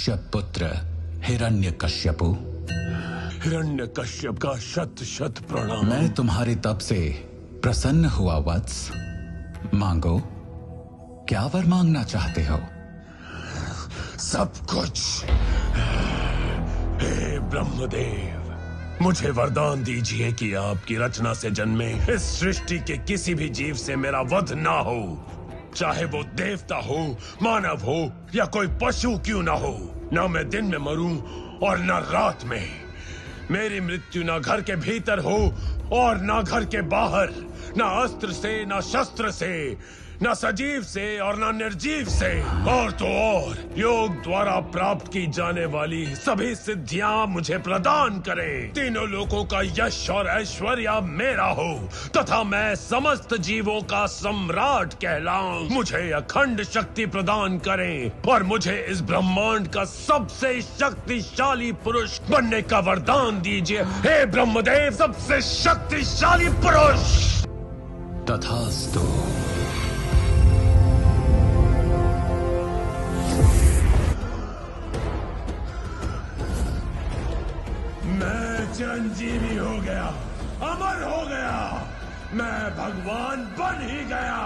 कश्यप पुत्र हिरण्यकश्यपु, हिरण्यकश्यप का शत शत प्रणाम। मैं तुम्हारे तप से प्रसन्न हुआ वत्स। मांगो, क्या वर मांगना चाहते हो? सब कुछ। हे ब्रह्मदेव, मुझे वरदान दीजिए कि आपकी रचना से जन्मे इस सृष्टि के किसी भी जीव से मेरा वध ना हो, चाहे वो देवता हो, मानव हो या कोई पशु क्यों ना हो। ना मैं दिन में मरूं और ना रात में। मेरी मृत्यु ना घर के भीतर हो और ना घर के बाहर, ना अस्त्र से ना शस्त्र से, ना सजीव से और ना निर्जीव से। और तो और योग द्वारा प्राप्त की जाने वाली सभी सिद्धियां मुझे प्रदान करें। तीनों लोगों का यश और ऐश्वर्य मेरा हो तथा मैं समस्त जीवों का सम्राट कहलाऊं। मुझे अखंड शक्ति प्रदान करें और मुझे इस ब्रह्मांड का सबसे शक्तिशाली पुरुष बनने का वरदान दीजिए। हे ब्रह्मदेव, सबसे शक्तिशाली पुरुष। तथास्तु। मैं चिरंजीवी हो गया, अमर हो गया, मैं भगवान बन ही गया।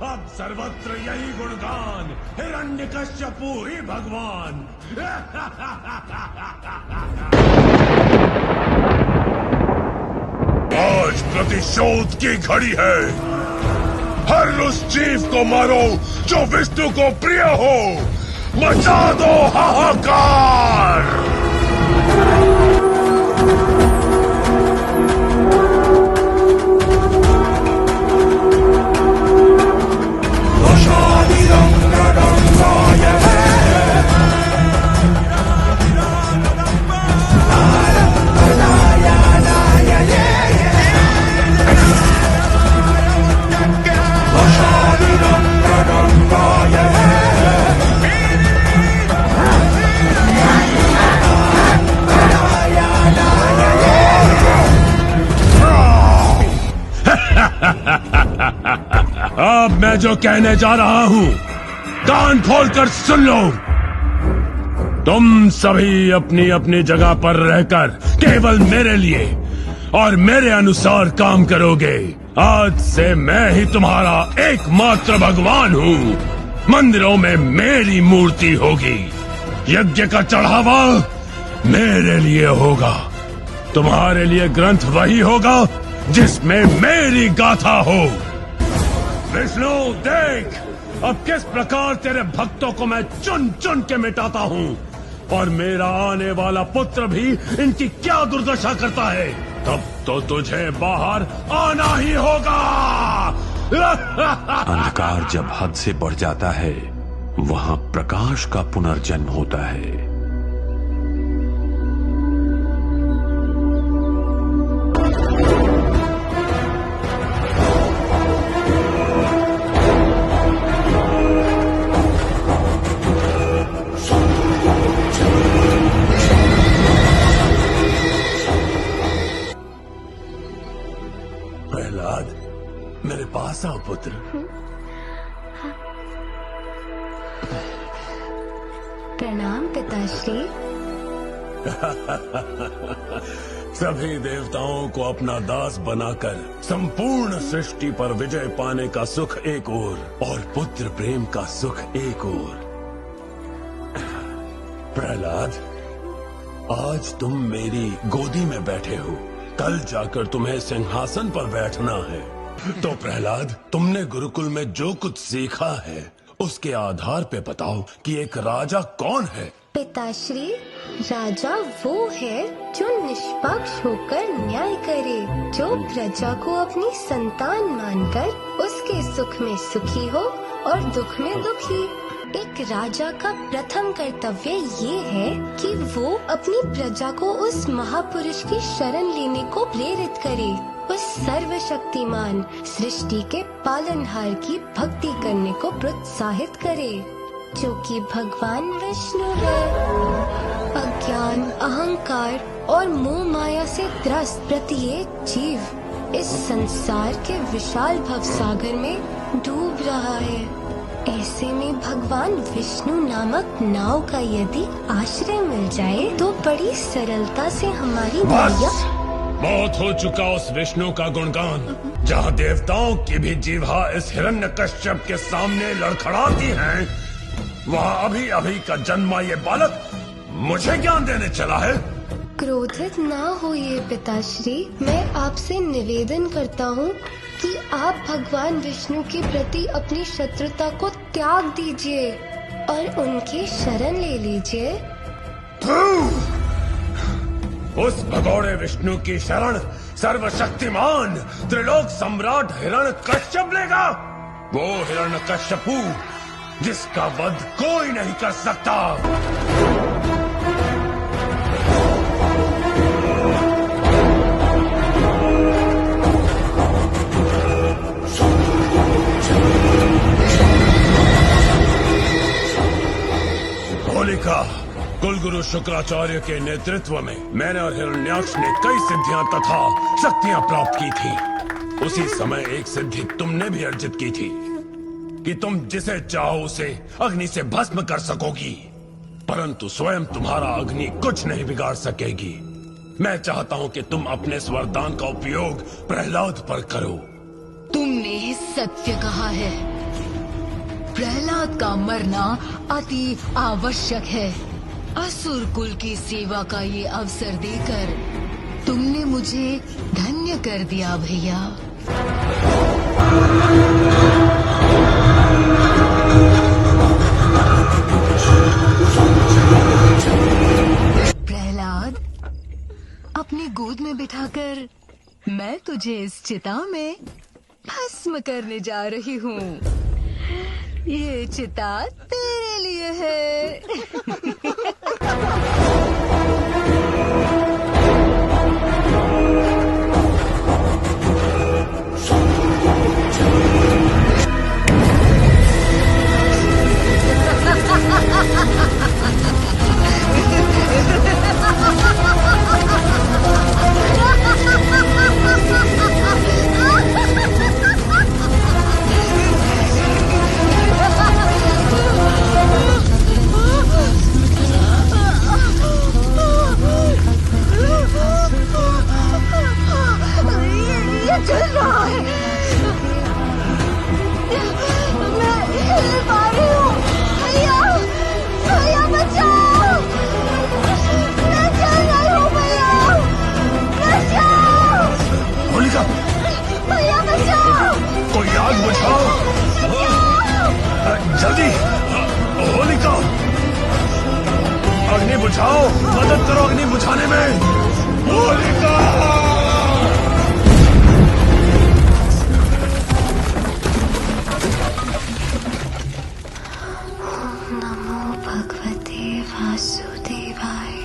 अब सर्वत्र यही गुणगान, हिरण्यकश्यपु ही भगवान। आज प्रतिशोध की घड़ी है। हर उस जीव को मारो जो विष्णु को प्रिय हो। मचा दो हाहाकार। अब मैं जो कहने जा रहा हूं, कान खोलकर सुन लो। तुम सभी अपनी अपनी जगह पर रहकर केवल मेरे लिए और मेरे अनुसार काम करोगे। आज से मैं ही तुम्हारा एकमात्र भगवान हूं। मंदिरों में मेरी मूर्ति होगी। यज्ञ का चढ़ावा मेरे लिए होगा। तुम्हारे लिए ग्रंथ वही होगा जिसमें मेरी गाथा हो। विष्णु, देख अब किस प्रकार तेरे भक्तों को मैं चुन चुन के मिटाता हूँ, और मेरा आने वाला पुत्र भी इनकी क्या दुर्दशा करता है। तब तो तुझे बाहर आना ही होगा। अंधकार जब हद से बढ़ जाता है, वहां प्रकाश का पुनर्जन्म होता है। प्रहलाद, मेरे पास आओ पुत्र। प्रणाम पिताश्री। सभी देवताओं को अपना दास बनाकर संपूर्ण सृष्टि पर विजय पाने का सुख एक और पुत्र प्रेम का सुख एक और। प्रहलाद, आज तुम मेरी गोदी में बैठे हो, कल जाकर तुम्हें सिंहासन पर बैठना है। तो प्रहलाद, तुमने गुरुकुल में जो कुछ सीखा है उसके आधार पे बताओ कि एक राजा कौन है। पिताश्री, राजा वो है जो निष्पक्ष होकर न्याय करे, जो प्रजा को अपनी संतान मानकर उसके सुख में सुखी हो और दुख में दुखी। एक राजा का प्रथम कर्तव्य ये है कि वो अपनी प्रजा को उस महापुरुष की शरण लेने को प्रेरित करे, उस सर्वशक्तिमान सृष्टि के पालनहार की भक्ति करने को प्रोत्साहित करे, जो कि भगवान विष्णु है। अज्ञान, अहंकार और मोह माया से त्रस्त प्रत्येक जीव इस संसार के विशाल भवसागर में डूब रहा है। ऐसे में भगवान विष्णु नामक नाव का यदि आश्रय मिल जाए तो बड़ी सरलता से हमारी मैया। बहुत हो चुका उस विष्णु का गुणगान। जहाँ देवताओं की भी जीवा इस हिरण्यकश्यप के सामने लड़खड़ाती हैं, वहाँ अभी अभी का जन्मा ये बालक मुझे ज्ञान देने चला है। क्रोधित ना होइए पिताश्री, मैं आपसे निवेदन करता हूँ कि आप भगवान विष्णु के प्रति अपनी शत्रुता को त्याग दीजिए और उनकी शरण ले लीजिए। उस भगोड़े विष्णु की शरण सर्वशक्तिमान त्रिलोक सम्राट हिरण्यकश्यप लेगा। वो हिरण्यकश्यपु जिसका वध कोई नहीं कर सकता। होलिका, कुलगुरु शुक्राचार्य के नेतृत्व में मैंने और हिरण्याक्ष ने कई सिद्धियां तथा शक्तियां प्राप्त की थी। उसी समय एक सिद्धि तुमने भी अर्जित की थी कि तुम जिसे चाहो उसे अग्नि से भस्म कर सकोगी, परंतु स्वयं तुम्हारा अग्नि कुछ नहीं बिगाड़ सकेगी। मैं चाहता हूँ कि तुम अपने इस वरदान का उपयोग प्रहलाद पर करो। तुमने सत्य कहा है। प्रहलाद का मरना अति आवश्यक है। असुर कुल की सेवा का ये अवसर देकर तुमने मुझे धन्य कर दिया भैया। प्रहलाद, अपनी गोद में बिठाकर मैं तुझे इस चिता में भस्म करने जा रही हूँ। ये चिता तेरे लिए है। जल्दी होलिका, अग्नि बुझाओ, मदद करो अग्नि बुझाने में। होलिका, नमो भगवते वासुदेवाय।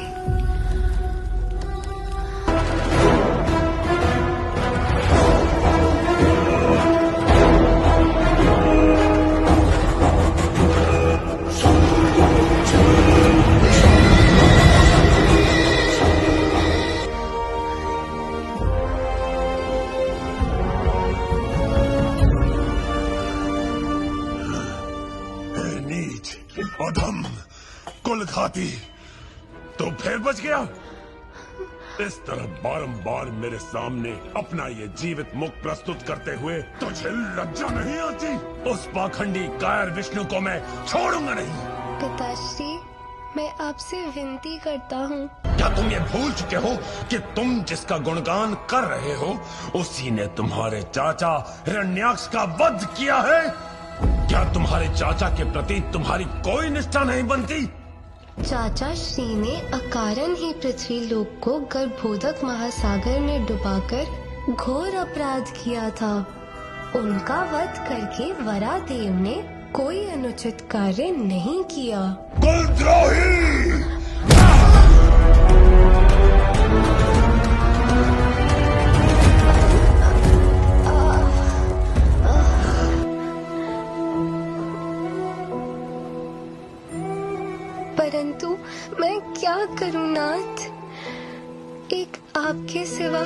अधम, कुल घाती, तो फिर बच गया। इस तरह बारंबार मेरे सामने अपना ये जीवित मुख प्रस्तुत करते हुए तुझे लज्जा नहीं आती? उस पाखंडी कायर विष्णु को मैं छोड़ूंगा नहीं। पिताश्री, मैं आपसे विनती करता हूँ। क्या तुम ये भूल चुके हो कि तुम जिसका गुणगान कर रहे हो उसी ने तुम्हारे चाचा हिरण्याक्ष का वध किया है? क्या तुम्हारे चाचा के प्रति तुम्हारी कोई निष्ठा नहीं बनती? चाचा श्री ने अकारण ही पृथ्वी लोक को गर्भोदक महासागर में डुबाकर घोर अपराध किया था। उनका वध करके वरादेव ने कोई अनुचित कार्य नहीं किया। कुलद्रोही! परंतु मैं क्या करूं नाथ? एक आपके सिवा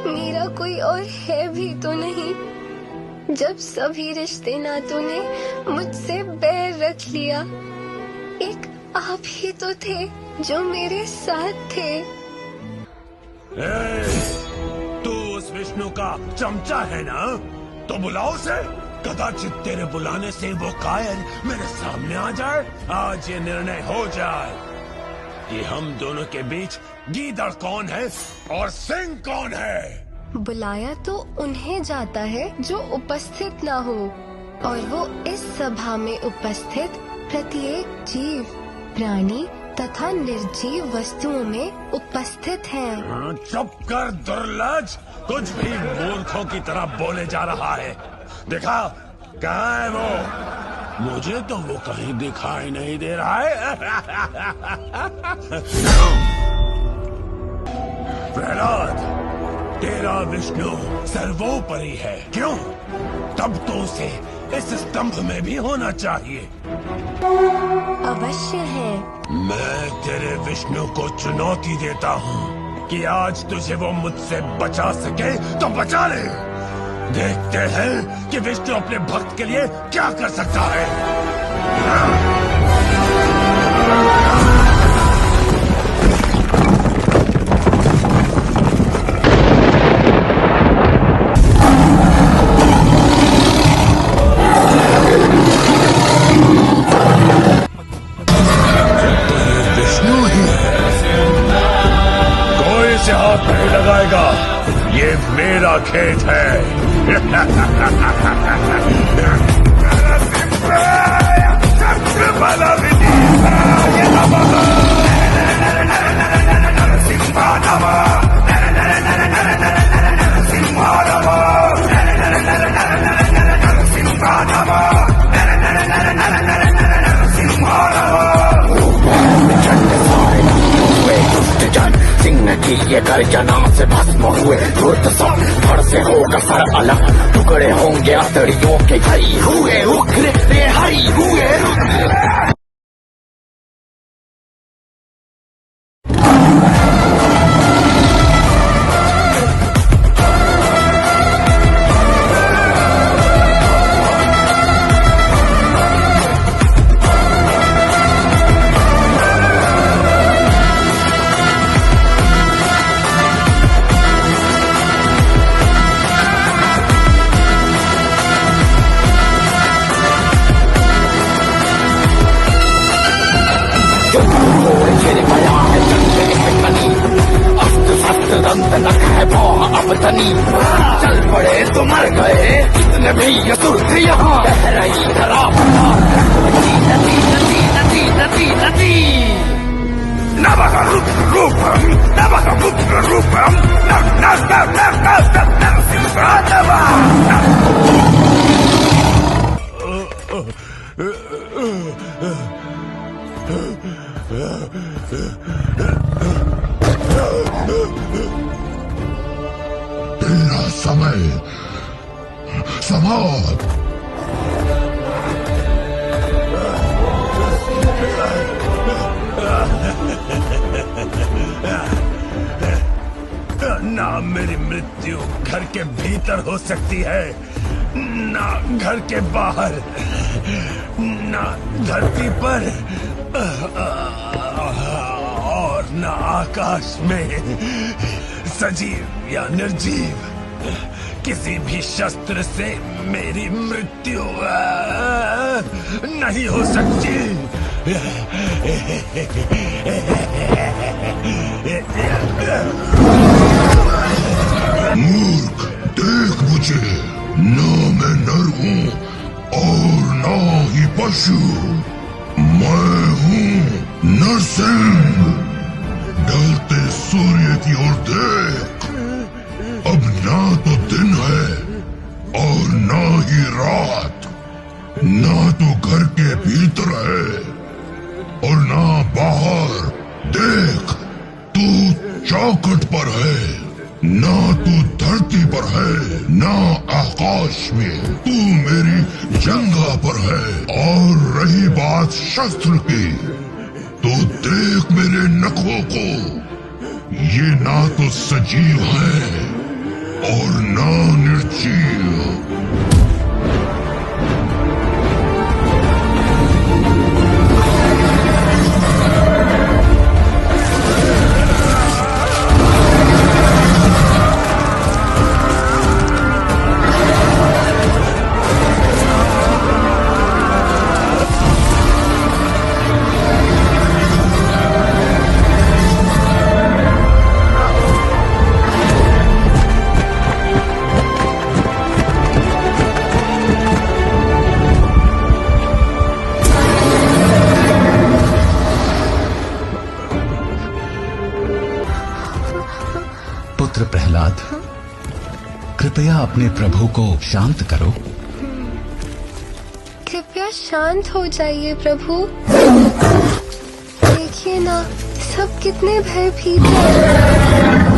मेरा कोई और है भी तो नहीं। जब सभी रिश्ते नातों ने मुझसे बैर रख लिया, एक आप ही तो थे जो मेरे साथ थे। तू उस विष्णु का चमचा है ना, तो बुलाओ उसे। कदाचित तेरे बुलाने से वो कायर मेरे सामने आ जाए। आज ये निर्णय हो जाए कि हम दोनों के बीच गीदड़ कौन है और सिंह कौन है। बुलाया तो उन्हें जाता है जो उपस्थित ना हो, और वो इस सभा में उपस्थित प्रत्येक जीव, प्राणी तथा निर्जीव वस्तुओं में उपस्थित हैं। चुप कर दुर्लज, कुछ भी मूर्खों की तरह बोले जा रहा है। देखा, कहाँ है वो? मुझे तो वो कहीं दिखाई नहीं दे रहा है। प्रहलाद, तेरा विष्णु सर्वोपरि है, क्यों? तब तो उसे इस स्तंभ में भी होना चाहिए। अवश्य है। मैं तेरे विष्णु को चुनौती देता हूँ कि आज तुझे वो मुझसे बचा सके तो बचा ले। देखते हैं कि विष्णु अपने भक्त के लिए क्या कर सकता है। विष्णु ही कोई इसे हाथ नहीं लगाएगा, ये मेरा खेत है। ये गर्जना से भस्म हुए धूर्त सब धड़ से होगा सर अलग, टुकड़े होंगे अतड़ियों के हरी हुए उग्र, रे हरी हुए रुद्र। चल पड़े तो मर गए इतने भी यसुर थे यहाँ। कह रही धरा नदी नदी नदी नदी नदी नवह रुद्र रूपम, नवह रुद्र रूपम, तेरा समय समाप्त। ना मेरी मृत्यु घर के भीतर हो सकती है, ना घर के बाहर, ना धरती पर और ना आकाश में। सजीव या निर्जीव किसी भी शस्त्र से मेरी मृत्यु नहीं हो सकती। मूर्ख, देख मुझे, ना मैं नर हूँ और ना ही पशु। मैं हूँ नरसिंह। ढलते सूर्य की ओर देख, अब ना तो दिन है और ना ही रात, ना तो घर के भीतर है और ना बाहर। देख, तू चौखट पर है, ना तू धरती पर है, ना आकाश में। तू मेरी जंगा पर है। और रही बात शस्त्र की, तो देख मेरे नखों को, ये ना तो सजीव है और ना निर्जीव। पुत्र प्रहलाद, कृपया अपने प्रभु को शांत करो। कृपया शांत हो जाइए प्रभु। देखिए ना, सब कितने भयभीत हैं।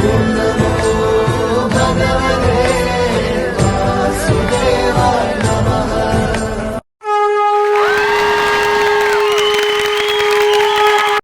Om